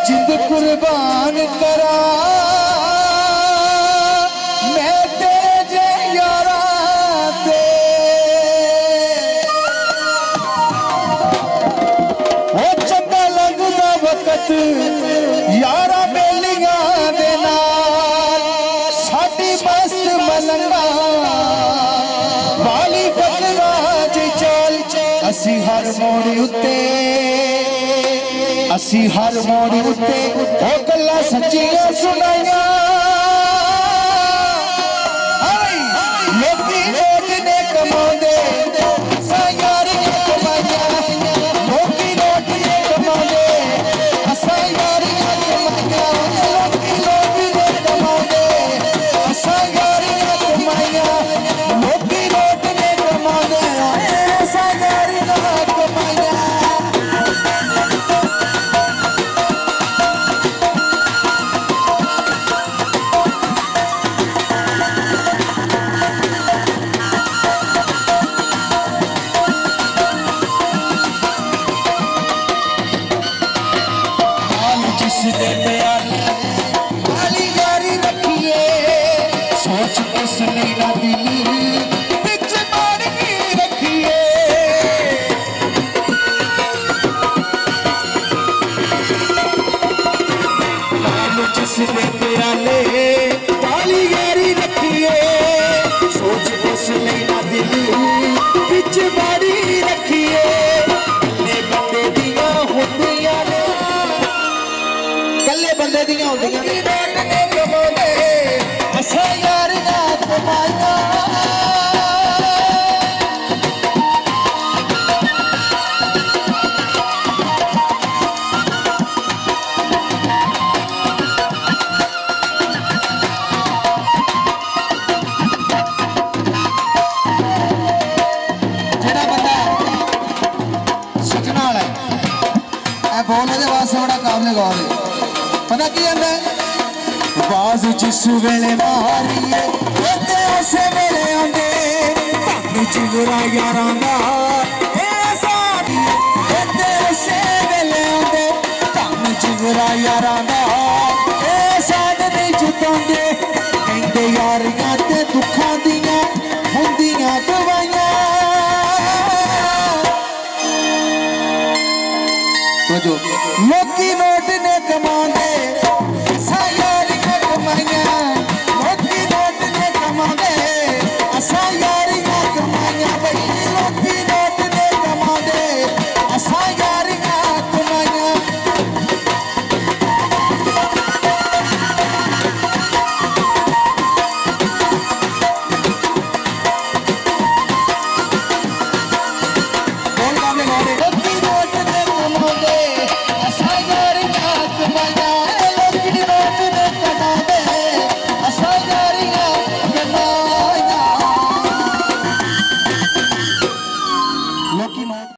जिंद कुर्बान करा मैं तेरे जे यारा ते वो चंगा लगदा वक्त यारा बेलियां दे नाल साडी मस्त मलंगा वाली बकरा जी चल असी हर मोड़ उत्ते असी हर मोड़ उत्ते ओ गल्लां सच्चियां सुनाइयां लोकी नोट ने कमांदे असां यारियां कमाइयां लोकी नोट ने कमांदे असां यारियां कमाइयां लोकी नोट ने कमांदे असां यारियां कमाइयां लोकी नोट ने कमांदे असां यारियां कमाइयां जिसदे प्याले वाली यारी रखिए सोच किस लेना दिल बिच मार के रखिए जिसदे प्याले वाली यारी रखिए सोच किस लेना दिल बिच मारी रखिए कल्ले बंदे दियां होंदियां ने कल्ले बंदे दियां होंदियां ने नोट ने कमांदे असां यारियां कमाइयां जेड़ा बंदा सजना वाला है बोलने दे वास्ते बड़ा काबिल गौर है पता की कहता है आवाज जिस वेले मारीए ते उसे वेले आंदे भाभी चिगरा यारां दा साथी ते उसे वेले आंदे भाभी चिगरा यारां दा साथ नहीं जुटांदे कहंदे यारियां ते दुखां दियां हुंदियां दवाइयां तो जो लोकी नो